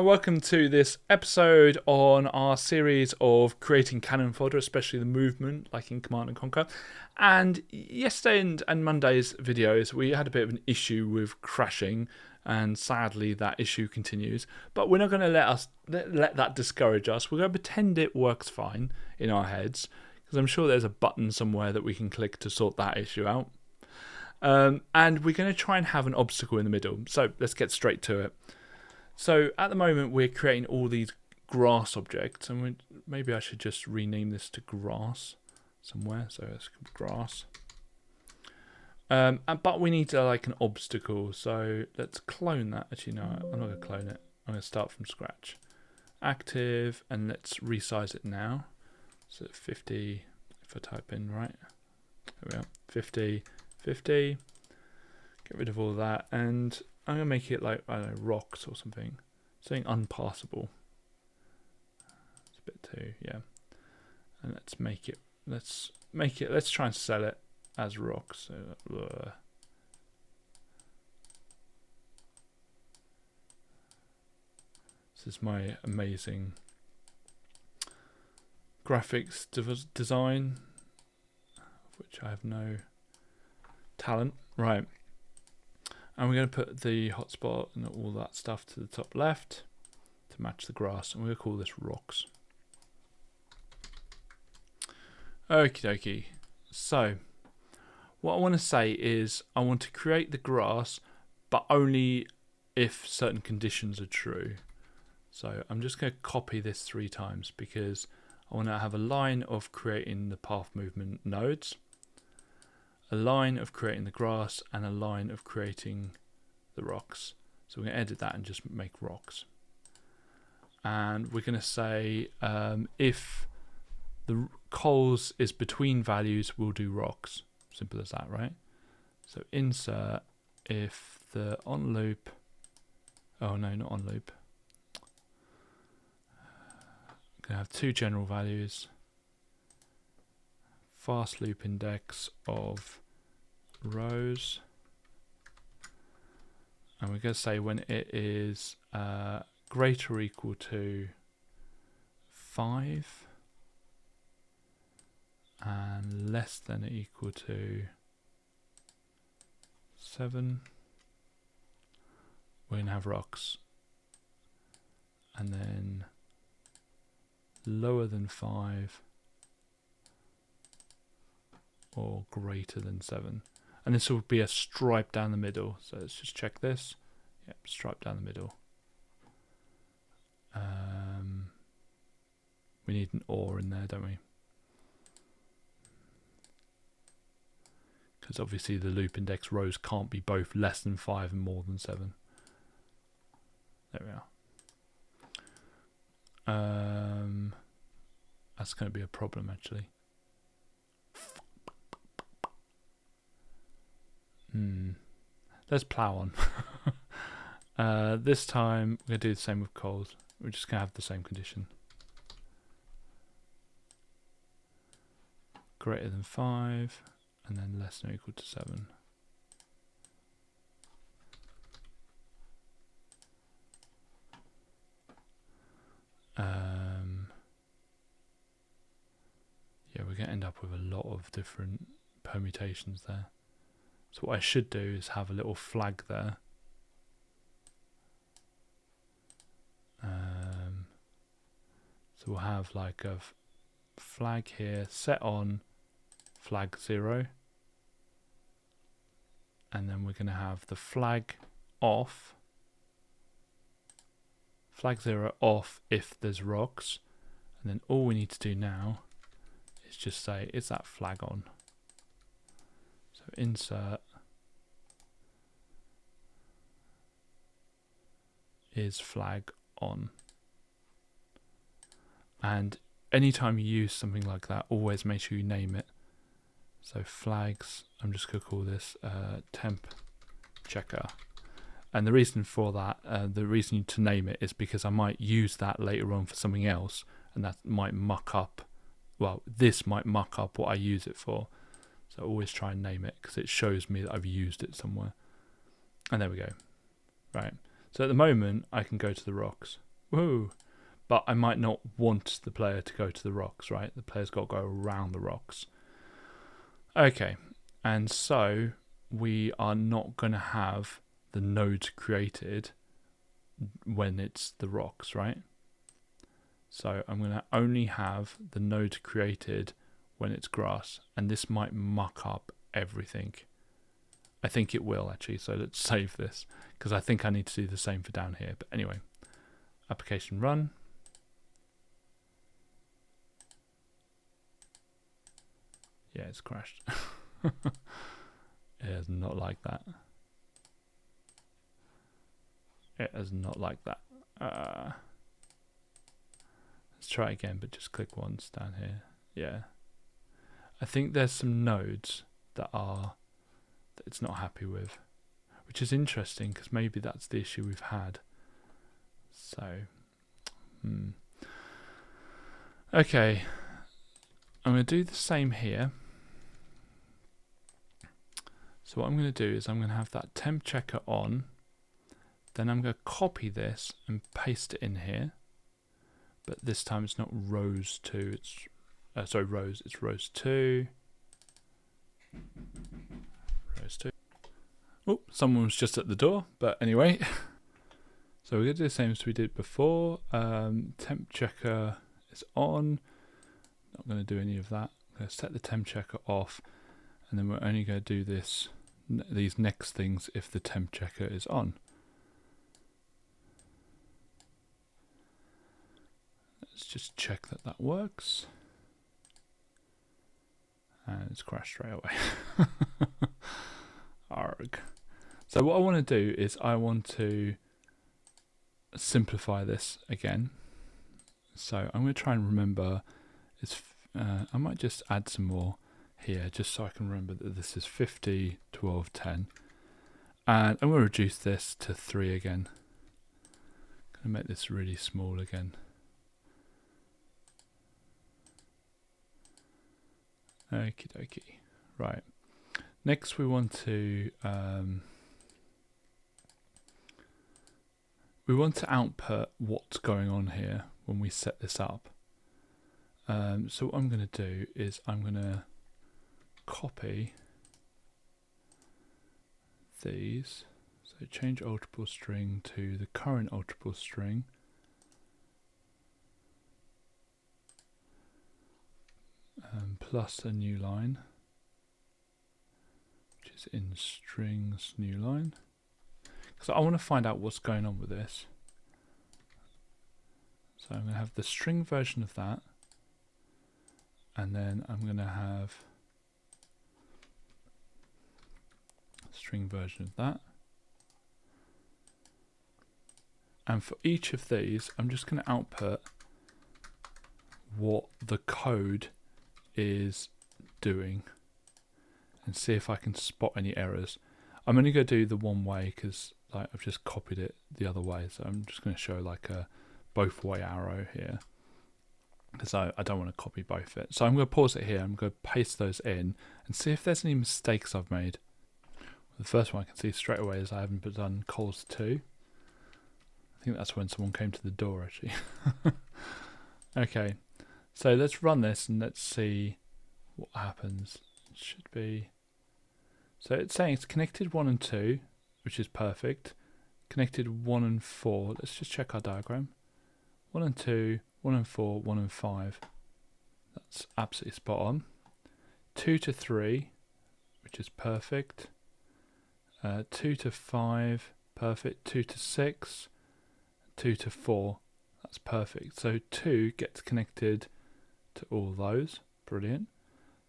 Welcome to this episode on our series of creating cannon fodder, especially the movement, like in Command and Conquer. And yesterday and Monday's videos, we had a bit of an issue with crashing, and sadly that issue continues. But we're not going to let that discourage us. We're going to pretend it works fine in our heads, because I'm sure there's a button somewhere that we can click to sort that issue out. And we're going to try and have an obstacle in the middle. So let's get straight to it. So at the moment we're creating all these grass objects, and maybe I should just rename this to grass somewhere. So it's grass. But we need like an obstacle. So let's clone that. Actually, no, I'm not going to clone it. I'm going to start from scratch. Active, and let's resize it now. So 50. If I type in right, there we are. 50, 50. Get rid of all that, and I'm going to make it like, I don't know, rocks or something. Something unpassable. It's a bit too, yeah. And let's try and sell it as rocks. So, this is my amazing graphics design, of which I have no talent. Right. And we're going to put the hotspot and all that stuff to the top left to match the grass. And we're going to call this rocks. Okie dokie. So, what I want to say is I want to create the grass, but only if certain conditions are true. So I'm just going to copy this 3 times because I want to have a line of creating the path movement nodes, a line of creating the grass, and a line of creating the rocks. So we're going to edit that and just make rocks. And we're going to say if the cols is between values, we'll do rocks. Simple as that, right? So insert if the on loop, oh no, not on loop. I'm going to have 2 general values. Fast loop index of rows, and we're going to say when it is greater or equal to 5 and less than or equal to 7, we're going to have rocks, and then lower than 5 or greater than 7, and this will be a stripe down the middle. So let's just check this. Yep, stripe down the middle. We need an or in there, don't we? Because obviously the loop index rows can't be both less than 5 and more than 7. There we are. That's going to be a problem actually. Let's plow on. This time we're going to do the same with coals. We're just going to have the same condition. Greater than 5 and then less than or equal to 7. Yeah, we're going to end up with a lot of different permutations there. So what I should do is have a little flag there. So we'll have like a flag here set on flag 0. And then we're going to have the flag off. Flag 0 off if there's rocks. And then all we need to do now is just say, is that flag on? So insert is flag on. And anytime you use something like that, always make sure you name it. So flags, I'm just going to call this temp checker. And the reason for that, the reason to name it is because I might use that later on for something else, and that might muck up, well, this might muck up what I use it for. So always try and name it because it shows me that I've used it somewhere. And there we go. Right. So at the moment, I can go to the rocks. Woo! But I might not want the player to go to the rocks, right? The player's got to go around the rocks. Okay, and so we are not going to have the nodes created when it's the rocks, right? So I'm going to only have the node created when it's grass, and this might muck up everything. I think it will actually, so let's save this, because I think I need to do the same for down here. But anyway, application run. Yeah, it's crashed. It is not like that. It is not like that. Let's try it again, but just click once down here. Yeah. I think there's some nodes that it's not happy with, which is interesting because maybe that's the issue we've had. So, okay. I'm going to do the same here. So what I'm going to do is I'm going to have that temp checker on. Then I'm going to copy this and paste it in here. But this time it's not rows 2, it's rows, it's rows 2. Rows 2. Oh, someone was just at the door, but anyway. So we're going to do the same as we did before. Temp checker is on. Not going to do any of that. I'm going to set the temp checker off, and then we're only going to do these next things if the temp checker is on. Let's just check that that works. And it's crashed straight away. Arg. So what I want to do is I want to simplify this again. So I'm going to try and remember, I might just add some more here just so I can remember that this is 50, 12, 10. And I'm going to reduce this to 3 again. I'm going to make this really small again. Okie dokie. Right. Next we want to output what's going on here when we set this up. So what I'm going to do is I'm going to copy these. So change ultiple string to the current ultiple string. Plus a new line, which is in strings new line. So I want to find out what's going on with this. So I'm going to have the string version of that, and then I'm going to have a string version of that. And for each of these, I'm just going to output what the code is doing and see if I can spot any errors. I'm only going to do the one way because I've just copied it the other way, so I'm just going to show like a both way arrow here because I don't want to copy both it. So I'm going to pause it here, I'm going to paste those in and see if there's any mistakes I've made. The first one I can see straight away is I haven't done calls 2. I think that's when someone came to the door actually. Okay. So let's run this and let's see what happens. It should be. So it's saying it's connected 1 and 2, which is perfect. Connected 1 and 4. Let's just check our diagram. 1 and 2, 1 and 4, 1 and 5. That's absolutely spot on. 2 to 3, which is perfect. 2 to 5, perfect. 2 to 6, 2 to 4. That's perfect. So 2 gets connected to all those. Brilliant.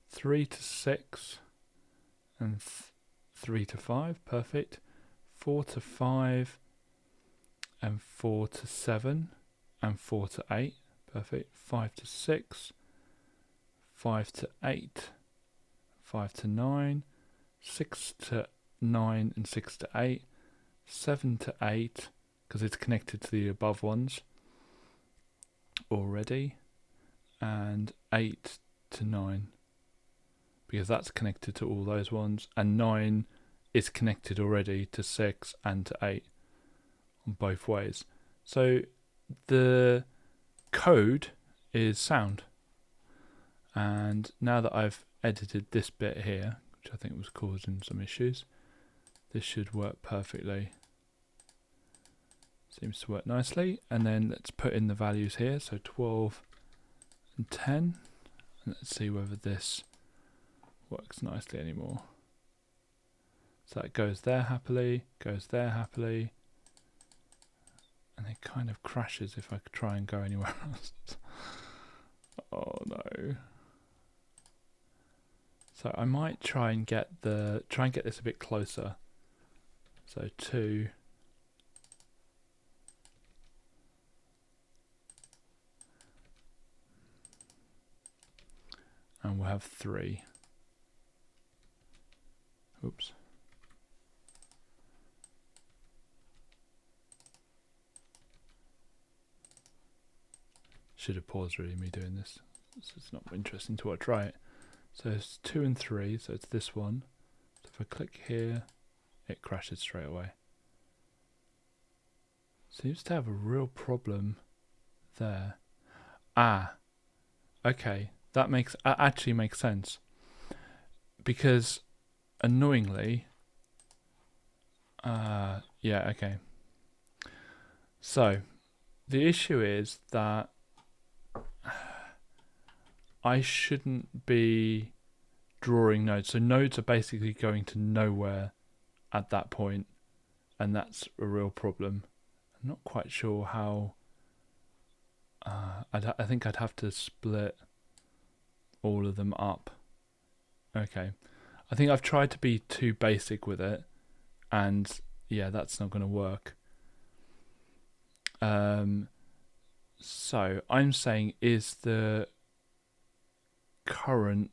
3 to 6 and 3 to 5. Perfect. 4 to 5 and 4 to 7 and 4 to 8. Perfect. 5 to 6, 5 to 8, 5 to 9, 6 to 9 and 6 to 8, 7 to 8 because it's connected to the above ones already, and 8 to 9 because that's connected to all those ones, and 9 is connected already to 6 and to 8 on both ways. So the code is sound. And now that I've edited this bit here, which I think was causing some issues, this should work perfectly. Seems to work nicely. And then let's put in the values here, so 12 and 10. And let's see whether this works nicely anymore. So it goes there happily, goes there happily, and it kind of crashes if I could try and go anywhere else. Oh no. So I might try and get this a bit closer. So 2. And we'll have 3. Oops. Should have paused really me doing this. It's not interesting to watch, right? So it's 2 and 3, so it's this one. So if I click here, it crashes straight away. Seems to have a real problem there. Ah, okay, that actually makes sense. Because annoyingly, yeah, okay. So the issue is that I shouldn't be drawing nodes. So nodes are basically going to nowhere at that point, and that's a real problem. I'm not quite sure how. I think I'd have to split all of them up. Okay, I think I've tried to be too basic with it, and yeah, that's not going to work. So I'm saying, is the current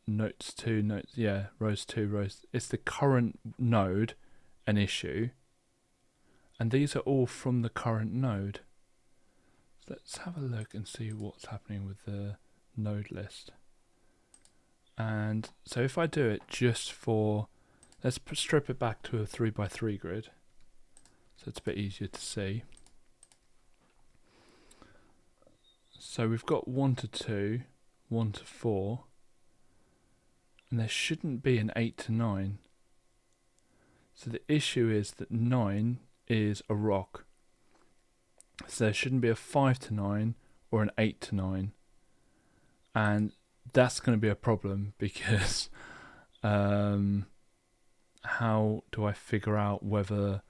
rows 2 rows, is the current node an issue? And these are all from the current node. So let's have a look and see what's happening with the node list. And so if I do it just for, let's strip it back to a 3x3 grid, so it's a bit easier to see. So we've got 1 to 2, 1 to 4, and there shouldn't be an 8 to 9. So the issue is that 9 is a rock. So there shouldn't be a 5 to 9 or an 8 to 9. And that's going to be a problem because how do I figure out whether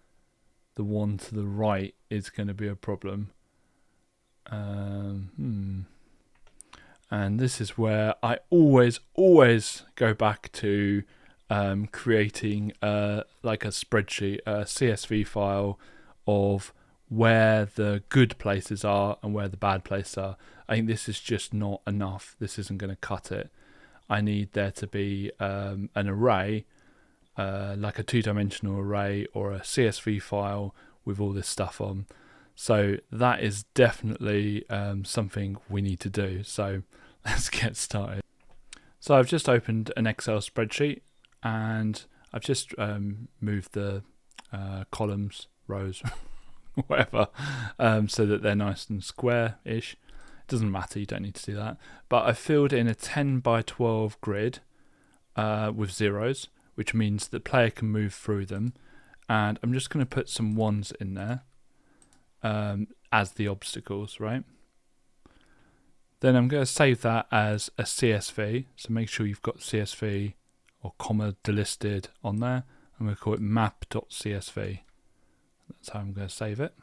the one to the right is going to be a problem? And this is where I always go back to creating like a spreadsheet, a CSV file of where the good places are and where the bad places are. I think this is just not enough. This isn't going to cut it. I need there to be an array, like a 2-dimensional array or a CSV file with all this stuff on. So that is definitely something we need to do. So let's get started. So I've just opened an Excel spreadsheet and I've just moved the columns, rows, whatever, so that they're nice and square-ish. It doesn't matter, you don't need to do that. But I filled in a 10x12 grid with zeros, which means the player can move through them. And I'm just going to put some 1s in there as the obstacles, right? Then I'm going to save that as a CSV. So make sure you've got CSV or comma delisted on there. I'm going to call it map.csv. That's how I'm going to save it.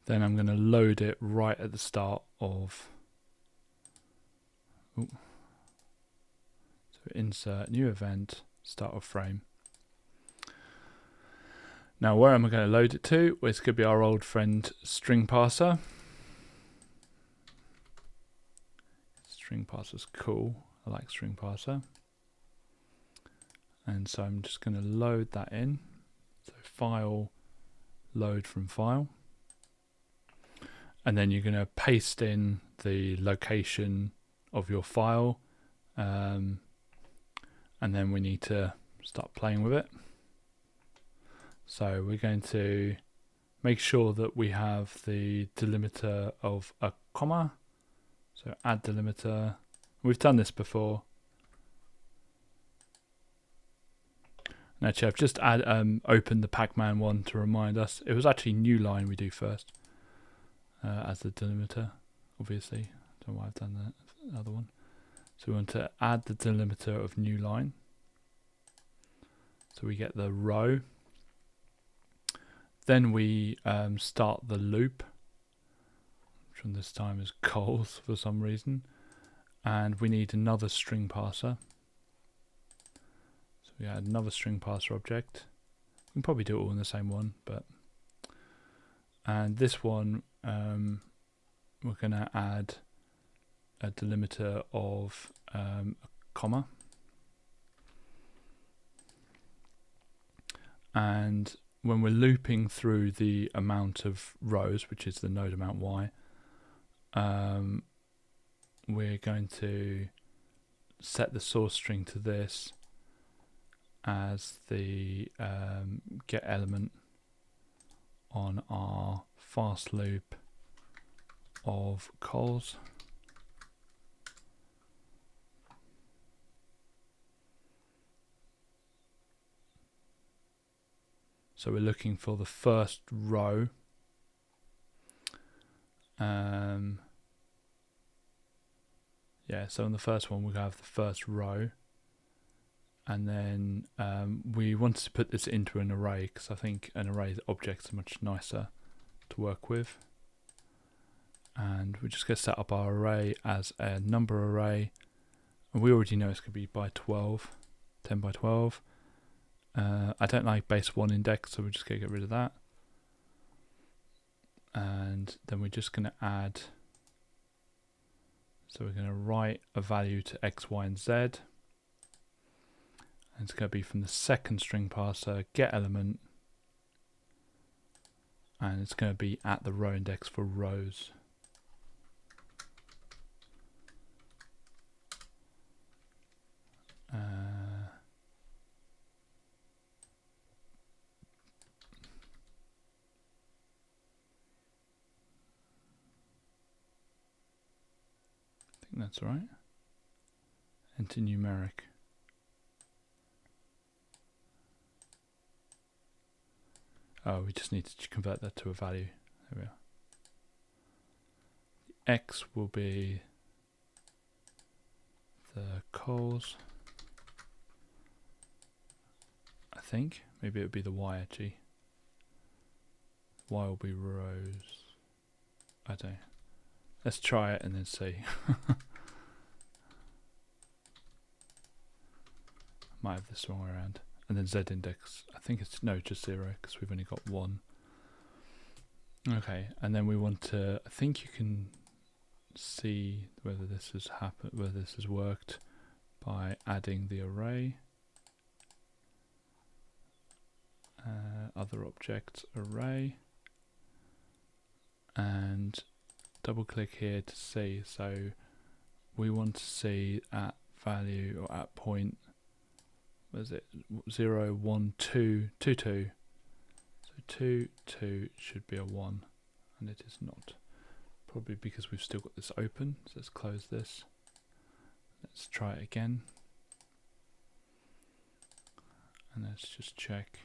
Then I'm going to load it right at the start of. So insert new event, start of frame. Now where am I going to load it to? Well, it's going to be our old friend string parser. String parser's cool. I like string parser. And so I'm just going to load that in. So file, load from file. And then you're going to paste in the location of your file. And then we need to start playing with it. So we're going to make sure that we have the delimiter of a comma. So add delimiter. We've done this before. And actually, I've just opened the Pac-Man one to remind us. It was actually new line we do first as the delimiter, obviously. Don't know why I've done the other one. So we want to add the delimiter of new line. So we get the row. Then we start the loop, which on this time is cols for some reason. And we need another string parser. So we add another string parser object. We can probably do it all in the same one, but and this one we're going to add a delimiter of a comma, and when we're looping through the amount of rows, which is the node amount y, we're going to set the source string to this as the get element on our fast loop of cols. So we're looking for the first row. Yeah, so on the first one we have the first row, and then we wanted to put this into an array because I think an array objects are much nicer to work with. And we're just going to set up our array as a number array, and we already know it's going to be by 12, 10 by 12. I don't like base 1 index, so we're just going to get rid of that. And then we're just going to add, so we're going to write a value to x, y, and z. And it's going to be from the second string parser, get element, and it's going to be at the row index for rows. I think that's right. Enter numeric. Oh, we just need to convert that to a value. There we are. X will be the cols. I think. Maybe it would be the Y actually. Y will be rows. I don't know. Let's try it and then see. Might have this wrong way around. And then Z index, I think it's, no, just 0 because we've only got 1. Okay, and then we want to, I think you can see whether this has happened, whether this has worked by adding the array. Other objects array, and double click here to see. So we want to see at value or at point, what is it, 0, 1, 2, 2, 2. So 2, 2 should be a 1, and it is not. Probably because we've still got this open. So let's close this. Let's try it again. And let's just check.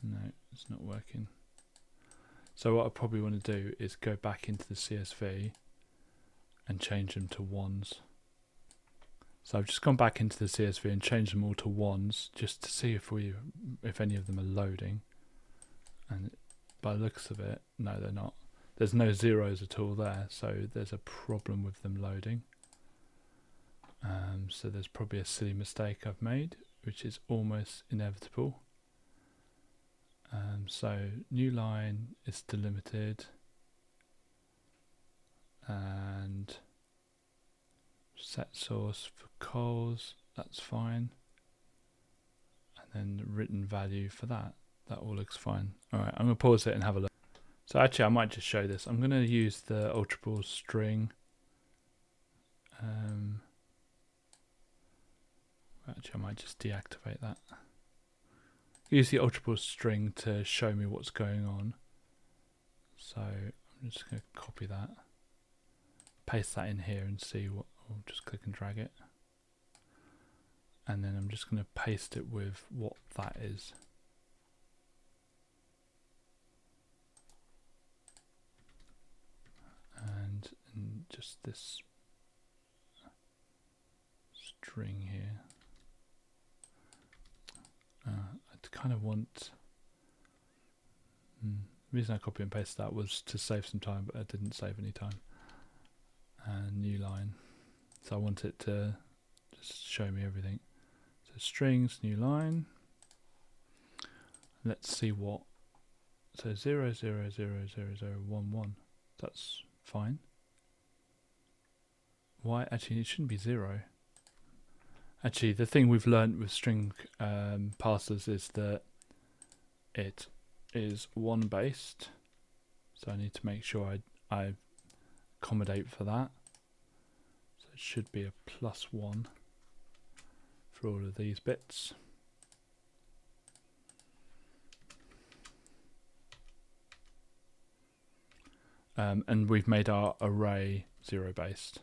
No, it's not working. So what I probably want to do is go back into the CSV and change them to 1s. So I've just gone back into the CSV and changed them all to 1s just to see if any of them are loading. And by the looks of it, no, they're not. There's no zeros at all there, so there's a problem with them loading. So there's probably a silly mistake I've made, which is almost inevitable. So new line is delimited, and set source for cols, that's fine, and then the written value for that all looks fine. Alright, I'm going to pause it and have a look. So actually I might just show this. I'm going to use the ultraball string. Actually I might just deactivate that. use the ultra string to show me what's going on. So I'm just going to copy that, paste that in here and see what, I'll just click and drag it. And then I'm just going to paste it with what that is. And just this string here. I kind of want... the reason I copy and paste that was to save some time, but I didn't save any time. And new line. So I want it to just show me everything. So strings, new line. Let's see what. So 0, 0, 0, 0, 0, 1, 1. That's fine. Why? Actually, it shouldn't be 0. Actually, the thing we've learned with string parsers is that it is 1 based. So I need to make sure I accommodate for that. So it should be a +1 for all of these bits. And we've made our array 0 based.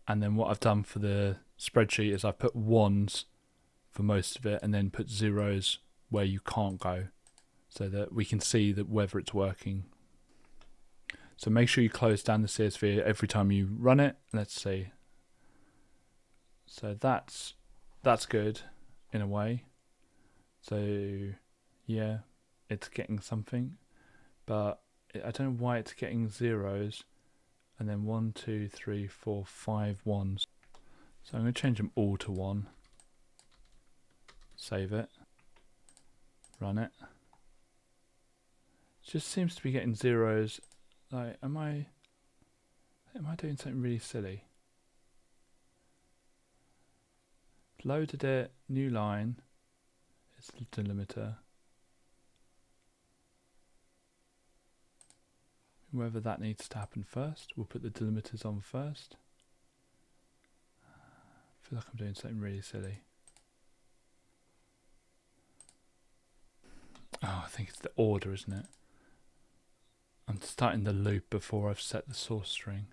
And then what I've done for the spreadsheet is I've put 1s for most of it and then put 0s where you can't go, so that we can see that whether it's working. So make sure you close down the CSV every time you run it. Let's see. So that's good in a way. So yeah, it's getting something, but I don't know why it's getting 0s and then 1, 2, 3, 4, 5 1s. So I'm going to change them all to 1. Save it. Run it. It just seems to be getting 0s. Like, am I doing something really silly? Loaded it, new line. It's the delimiter. Whether that needs to happen first, we'll put the delimiters on first. I feel like I'm doing something really silly. Oh, I think it's the order, isn't it? I'm starting the loop before I've set the source string.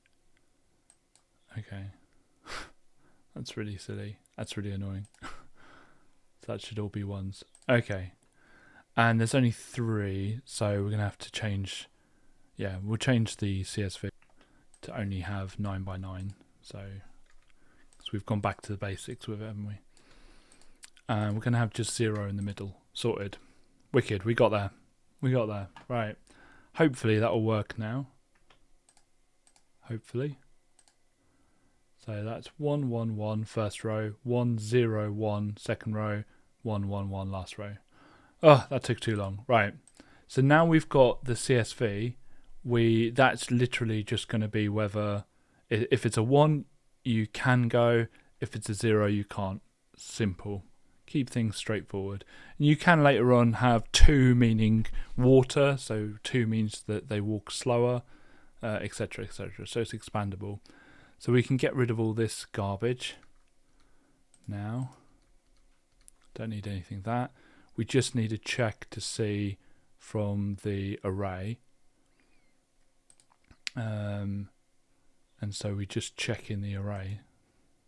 Okay. That's really silly. That's really annoying. So that should all be 1s. Okay. And there's only 3, so we're going to have to change... Yeah, we'll change the CSV to only have 9 by 9. So we've gone back to the basics with it, haven't we? And we're going to have just 0 in the middle. Sorted. Wicked. We got there. We got there. Right. Hopefully that will work now. Hopefully. So that's 1, 1, 1 first row, 1, 0, 1 second row, 1, 1, 1 last row. Oh, that took too long. Right. So now we've got the CSV. That's literally just going to be whether, if it's a 1, you can go. If it's a 0, you can't. Simple. Keep things straightforward. And you can later on have 2 meaning water. So 2 means that they walk slower, etc., etc. So it's expandable. So we can get rid of all this garbage now. Don't need anything that. We just need to check to see from the array. And so we just check in the array,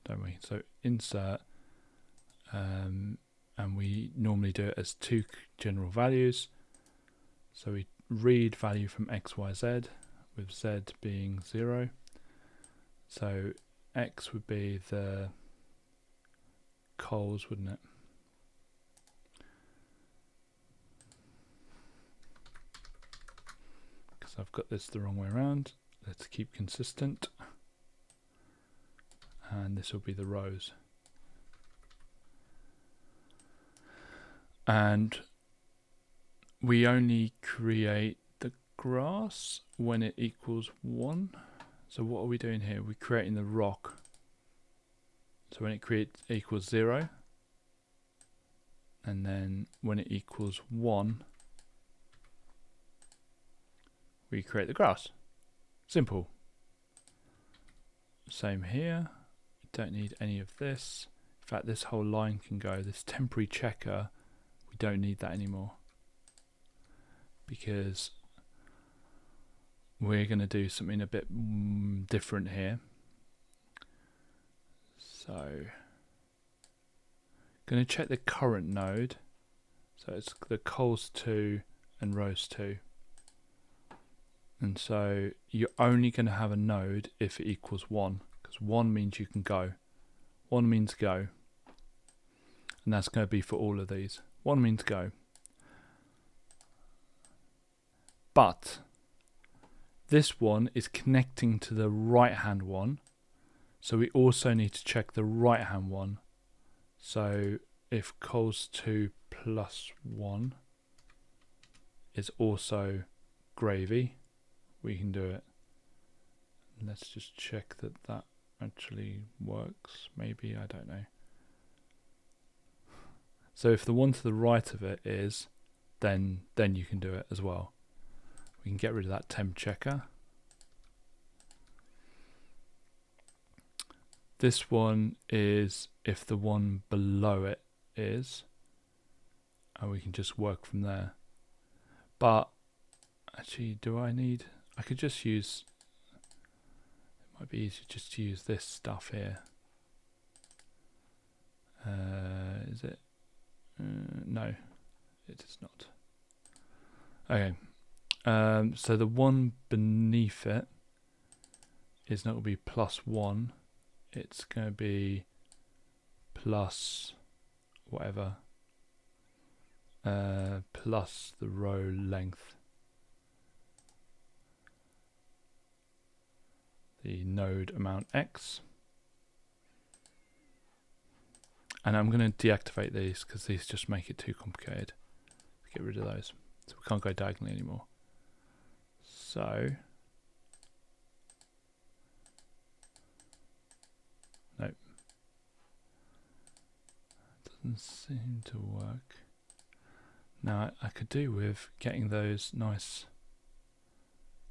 don't we? So insert, and we normally do it as 2 general values. So we read value from x, y, z, with z being 0. So x would be the coals, wouldn't it? Because I've got this the wrong way around. Let's keep consistent. And this will be the rows. And we only create the grass when it equals 1. So what are we doing here? We're creating the rock. So when it equals 0, and then when it equals 1, we create the grass. Simple. Same here. Don't need any of this. In fact, this whole line can go. This temporary checker, we don't need that anymore, because we're going to do something a bit different here. So going to check the current node. So it's the cols 2 and rows 2. And so you're only going to have a node if it equals 1, because 1 means you can go. 1 means go. And that's going to be for all of these. 1 means go. But this one is connecting to the right hand one. So we also need to check the right hand one. So if cols 2 plus 1 is also gravy, we can do it. Let's just check that that actually works. Maybe, I don't know. So if the one to the right of it is, then you can do it as well. We can get rid of that temp checker. This one is if the one below it is, and we can just work from there. But actually, do I need, I could just use, it might be easier just to use this stuff here. Is it? No, it is not. Okay, so the one beneath it is not going to be +1. It's going to be plus whatever, plus the row length, the node amount x. And I'm going to deactivate these because these just make it too complicated. Get rid of those. So we can't go diagonally anymore. So, nope. Doesn't seem to work. Now I could do with getting those nice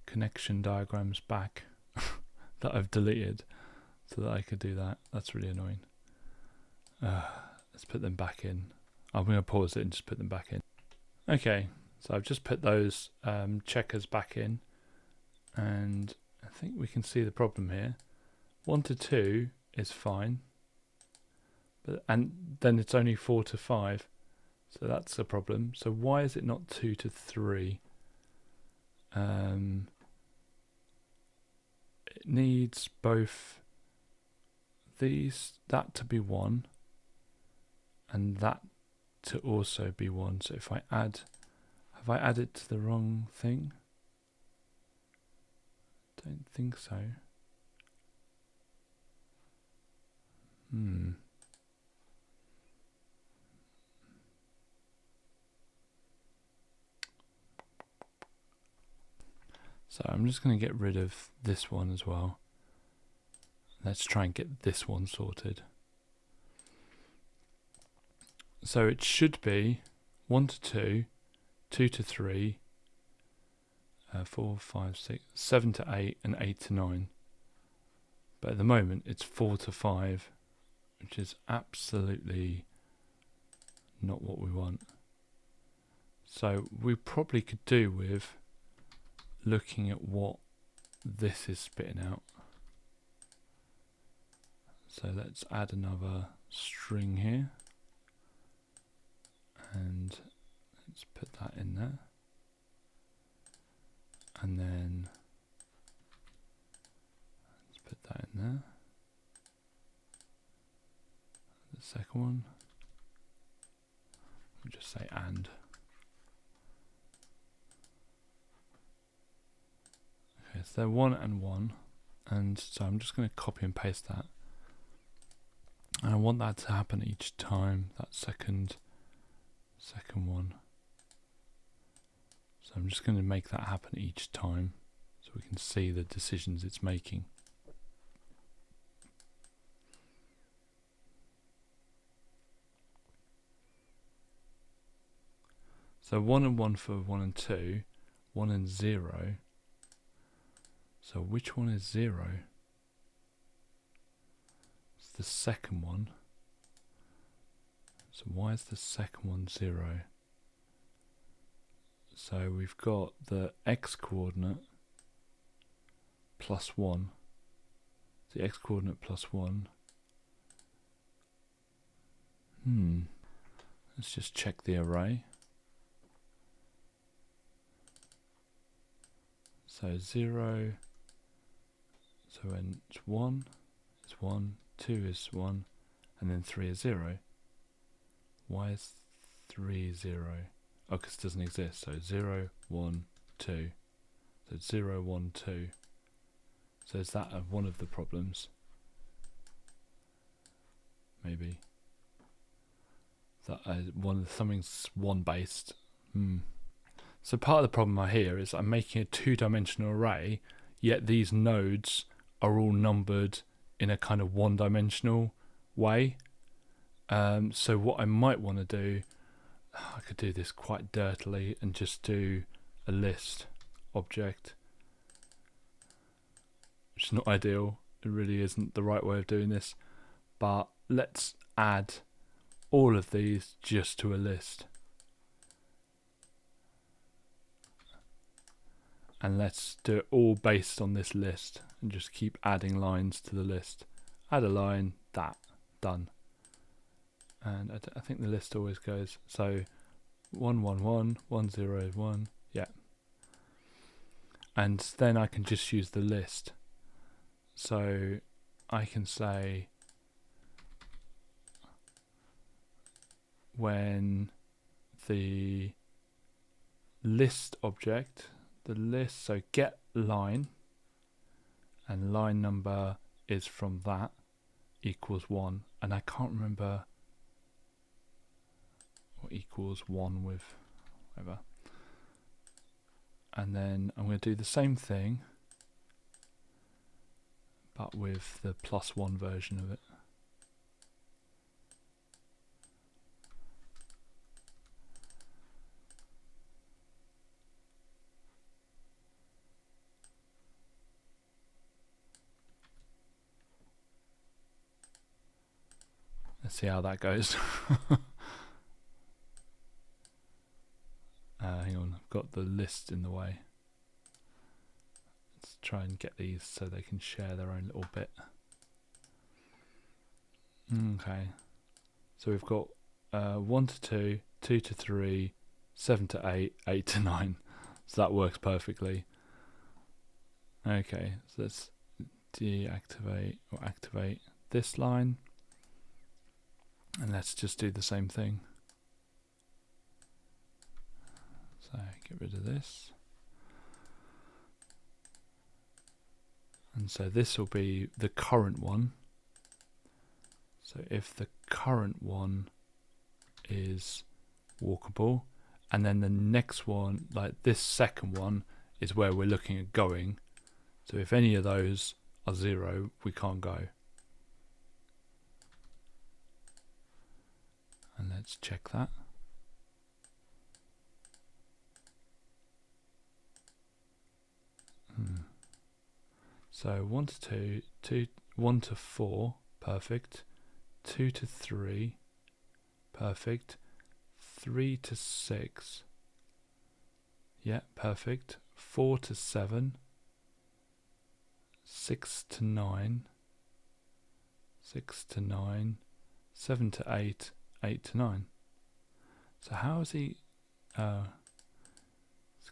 connection diagrams back that I've deleted so that I could do that. That's really annoying. Let's put them back in. I'm going to pause it and just put them back in. Okay, so I've just put those checkers back in, and I think we can see the problem here. 1 to 2 is fine, and then it's only 4 to 5, so that's a problem. So why is it not 2 to 3? It needs both that to be 1 and that to also be 1. So if I add, have I added to the wrong thing? Don't think so. So I'm just going to get rid of this one as well. Let's try and get this one sorted. So it should be 1 to 2, 2 to 3, 4, 5, 6, 7 to 8, and 8 to 9. But at the moment it's 4 to 5, which is absolutely not what we want. So we probably could do with looking at what this is spitting out. So let's add another string here, and let's put that in there, and then let's put that in there. The second one, we'll just say and. Okay, so they're 1 and 1, and so I'm just going to copy and paste that. And I want that to happen each time, that second one. So I'm just going to make that happen each time so we can see the decisions it's making. So 1 and 1 for 1 and 2, 1 and 0. So which one is 0? The second one. So why is the second one 0? So we've got the x coordinate plus 1. The x coordinate plus 1. Let's just check the array. So 0, so when it's 1, it's 1, 2 is 1, and then 3 is 0. Why is 3 0? Oh, because it doesn't exist. So 0, 1, 2. So it's 0, 1, 2. So is that one of the problems? Maybe. That something's 1 based. So part of the problem I hear is I'm making a 2-dimensional array, yet these nodes are all numbered in a kind of 1-dimensional way. So what I might want to do, I could do this quite dirtily and just do a list object, which is not ideal. It really isn't the right way of doing this, but let's add all of these just to a list. And let's do it all based on this list and just keep adding lines to the list. Add a line, that, done. And I think the list always goes, so 1, 1, 1, 1, 0, 1, yeah. And then I can just use the list. So I can say when the list object, so get line, and line number is from that, equals 1. And I can't remember what equals 1 with, whatever. And then I'm going to do the same thing, but with the +1 version of it. Let's see how that goes. Hang on, I've got the list in the way. Let's try and get these so they can share their own little bit. Okay, so we've got 1 to 2, 2 to 3, 7 to 8, 8 to 9. So that works perfectly. Okay, so let's deactivate or activate this line. And let's just do the same thing. So get rid of this. And so this will be the current one. So if the current one is walkable, and then the next one, like this second one, is where we're looking at going. So if any of those are 0, we can't go. And let's check that. So 1 to 2, 1 to 4, perfect. 2 to 3, perfect. 3 to 6, yeah, perfect. 4 to 7, 6 to 9, 6 to 9, 7 to 8, 8 to 9. So how is he? He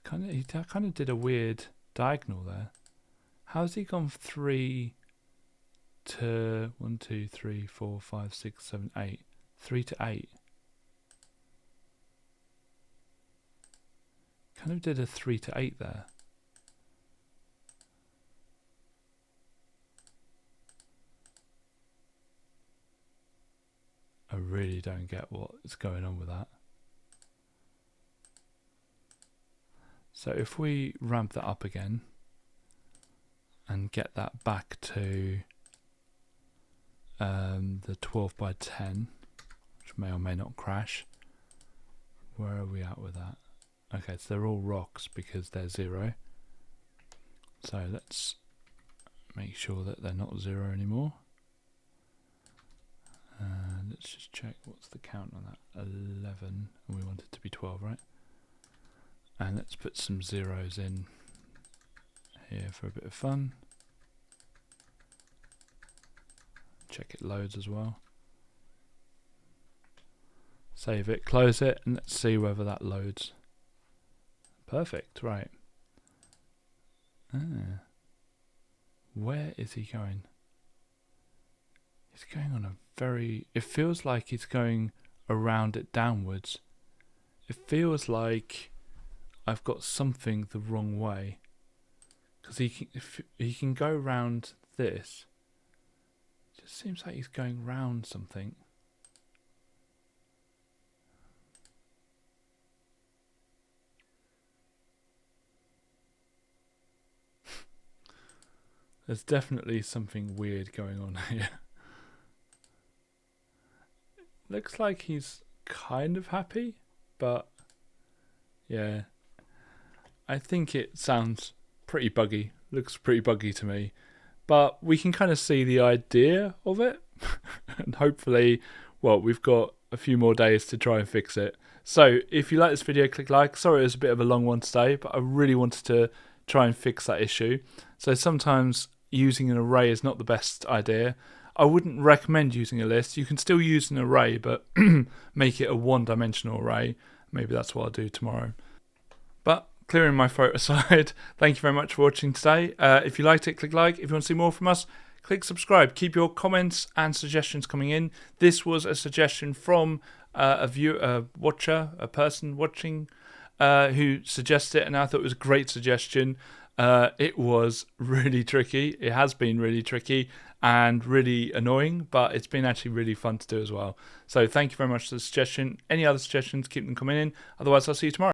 kind of did a weird diagonal there. How's he gone 3 to 1, 2, 3, 4, 5, 6, 7, 8? 3 to 8. Kind of did a 3 to 8 there. I really don't get what's going on with that. So if we ramp that up again and get that back to the 12 by 10, which may or may not crash. Where are we at with that? Okay, so they're all rocks because they're 0. So let's make sure that they're not 0 anymore. Let's just check what's the count on that. 11, and we want it to be 12, right? And let's put some zeros in here for a bit of fun. Check it loads as well. Save it, close it, and let's see whether that loads. Perfect, right. Where is he going? He's going on a very... It feels like he's going around it downwards. It feels like I've got something the wrong way. Because he can go round this. It just seems like he's going round something. There's definitely something weird going on here. Looks like he's kind of happy, but yeah. I think it sounds pretty buggy. Looks pretty buggy to me. But we can kind of see the idea of it. And hopefully, well, we've got a few more days to try and fix it. So if you like this video, click like. Sorry it was a bit of a long one today, but I really wanted to try and fix that issue. So sometimes using an array is not the best idea. I wouldn't recommend using a list. You can still use an array, but make it a one-dimensional array. Maybe that's what I'll do tomorrow. But clearing my throat aside, thank you very much for watching today. If you liked it, click like. If you want to see more from us, click subscribe. Keep your comments and suggestions coming in. This was a suggestion from a person watching who suggested it, and I thought it was a great suggestion. It was really tricky. It has been really tricky and really annoying, but it's been actually really fun to do as well. So thank you very much for the suggestion. Any other suggestions, keep them coming in. Otherwise, I'll see you tomorrow.